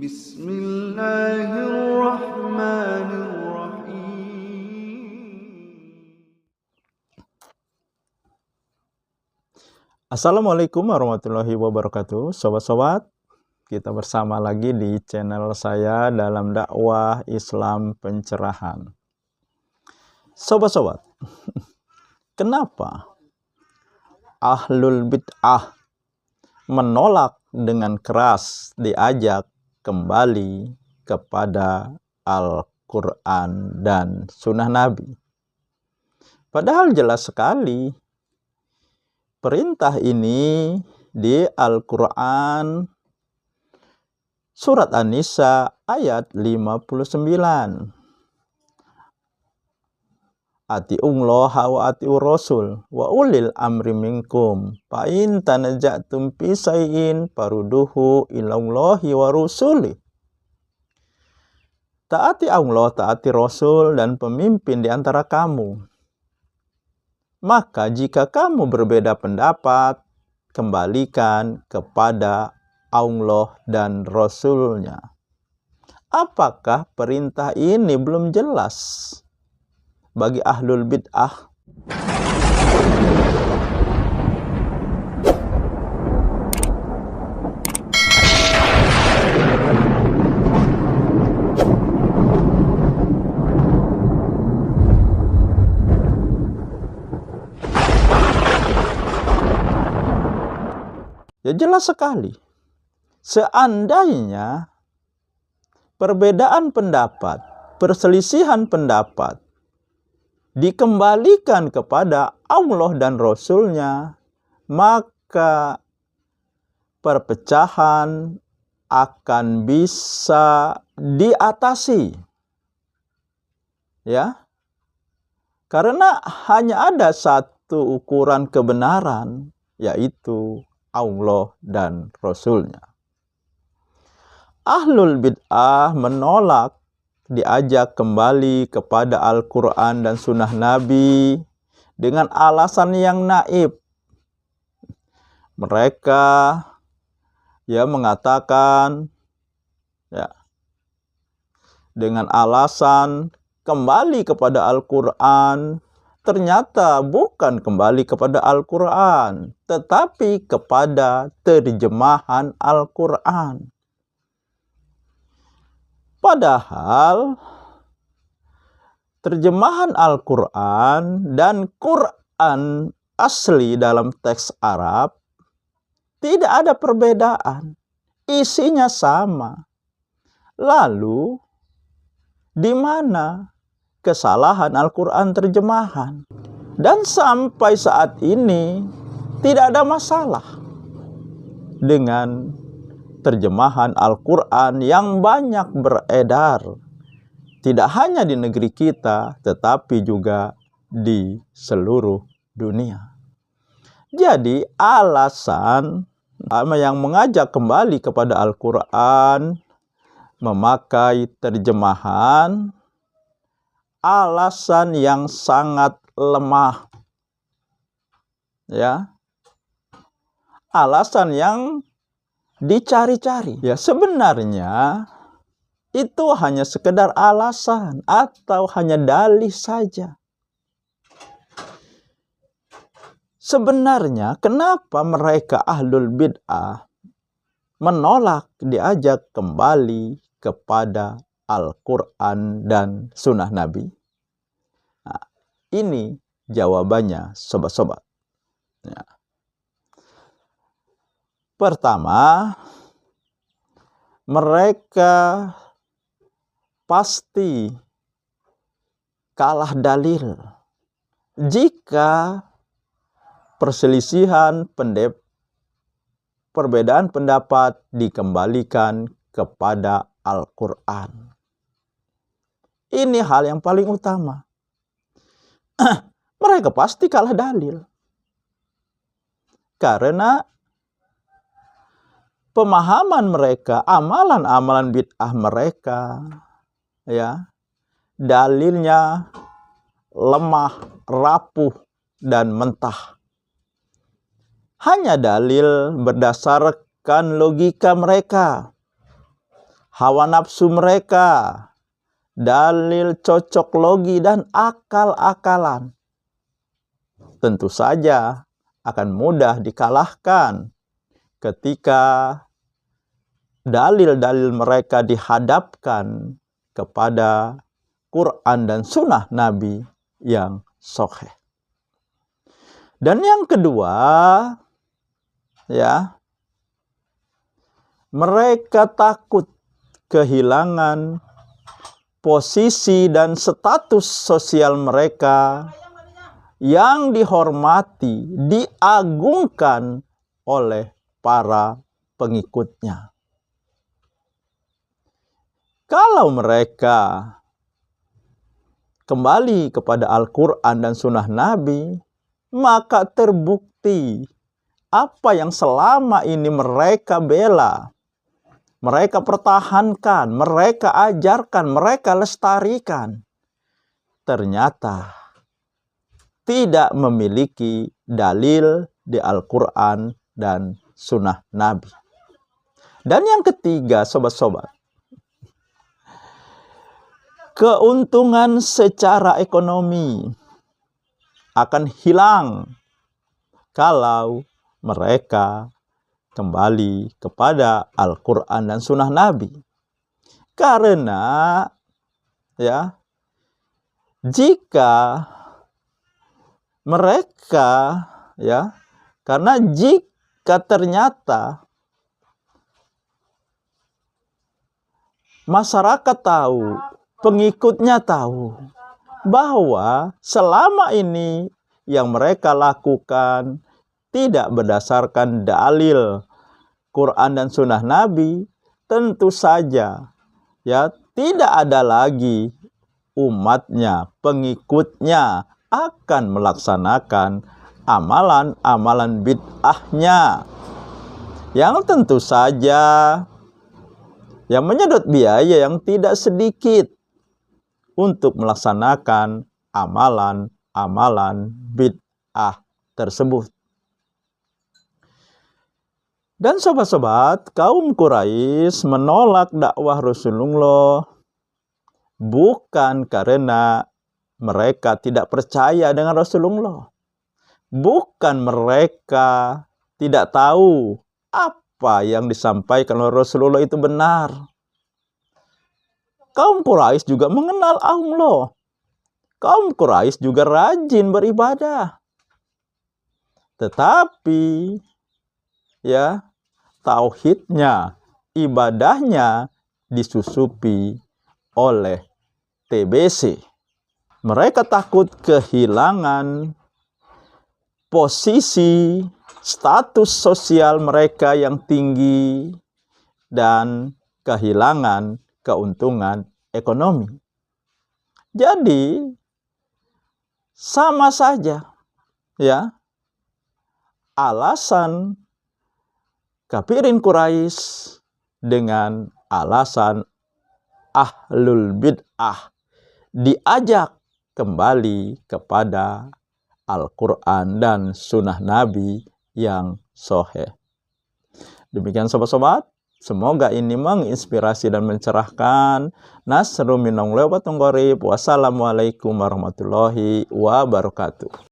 Bismillahirrahmanirrahim. Assalamualaikum warahmatullahi wabarakatuh. Sobat-sobat, kita bersama lagi di channel saya dalam dakwah Islam pencerahan. Sobat-sobat, kenapa ahlul bid'ah menolak dengan keras diajak kembali kepada Al-Quran dan Sunnah Nabi? Padahal jelas sekali perintah ini di Al-Quran surat An-Nisa ayat 59. Ati'ullaha wa ati'ur rasul wa ulil amri minkum fa in tanaza'tum fi shay'in farudduhu ilallahi wa rusuli. Taati Allah, taati Rasul dan pemimpin di antara kamu. Maka jika kamu berbeda pendapat, kembalikan kepada Allah dan Rasul-Nya. Apakah perintah ini belum jelas bagi ahlul bid'ah? Ya jelas sekali. Seandainya perbedaan pendapat, perselisihan pendapat dikembalikan kepada Allah dan Rasul-Nya, maka perpecahan akan bisa diatasi. Ya. Karena hanya ada satu ukuran kebenaran, yaitu Allah dan Rasul-Nya. Ahlul bid'ah menolak diajak kembali kepada Al-Quran dan Sunnah Nabi dengan alasan yang naif. Mereka mengatakan dengan alasan kembali kepada Al-Quran, ternyata bukan kembali kepada Al-Quran, tetapi kepada terjemahan Al-Quran. Padahal terjemahan Al-Quran dan Quran asli dalam teks Arab tidak ada perbedaan, isinya sama. Lalu di mana kesalahan Al-Quran terjemahan? Dan sampai saat ini tidak ada masalah dengan terjemahan Al-Quran yang banyak beredar, tidak hanya di negeri kita, tetapi juga di seluruh dunia. Jadi alasan yang mengajak kembali kepada Al-Quran, memakai terjemahan, alasan yang sangat lemah. Ya. Alasan yang dicari-cari. Ya, sebenarnya itu hanya sekedar alasan atau hanya dalih saja. Sebenarnya kenapa mereka ahlul bid'ah menolak diajak kembali kepada Al-Quran dan Sunnah Nabi? Nah, ini jawabannya, sobat-sobat. Ya. Pertama, mereka pasti kalah dalil jika perselisihan perbedaan pendapat dikembalikan kepada Al-Quran. Ini hal yang paling utama. Mereka pasti kalah dalil. Karena pemahaman mereka, amalan-amalan bid'ah mereka, dalilnya lemah, rapuh, dan mentah. Hanya dalil berdasarkan logika mereka. hawa nafsu mereka, dalil cocok logi dan akal-akalan. Tentu saja akan mudah dikalahkan ketika dalil-dalil mereka dihadapkan kepada Quran dan sunnah Nabi yang sahih. Dan yang kedua, ya, mereka takut kehilangan posisi dan status sosial mereka yang dihormati, diagungkan oleh para pengikutnya. Kalau mereka kembali kepada Al-Quran dan sunnah Nabi, maka terbukti apa yang selama ini mereka bela, mereka pertahankan, mereka ajarkan, mereka lestarikan, ternyata tidak memiliki dalil di Al-Quran dan sunnah Nabi. Dan yang ketiga, sobat-sobat, keuntungan secara ekonomi akan hilang kalau mereka kembali kepada Al-Quran dan sunnah Nabi. Karena ya, jika mereka ya, karena jika ternyata masyarakat tahu, pengikutnya tahu bahwa selama ini yang mereka lakukan tidak berdasarkan dalil Quran dan sunnah Nabi, tentu saja ya tidak ada lagi umatnya, pengikutnya akan melaksanakan amalan-amalan bid'ahnya yang tentu saja yang menyedot biaya yang tidak sedikit untuk melaksanakan amalan-amalan bid'ah tersebut. Dan sobat-sobat, kaum Quraisy menolak dakwah Rasulullah bukan karena mereka tidak percaya dengan Rasulullah, bukan mereka tidak tahu apa yang disampaikan oleh Rasulullah itu benar. Kaum Quraisy juga mengenal Allah. Kaum Quraisy juga rajin beribadah. Tetapi ya, tauhidnya, ibadahnya disusupi oleh TBC. Mereka takut kehilangan posisi, status sosial mereka yang tinggi dan kehilangan keuntungan ekonomi. Jadi sama saja ya, alasan kafirin Quraisy dengan alasan ahlul bid'ah diajak kembali kepada Al-Quran dan sunnah Nabi yang sahih. Demikian sobat-sobat, semoga ini menginspirasi dan mencerahkan. Nasrun minallahi wa fatun qarib. Wassalamualaikum warahmatullahi wabarakatuh.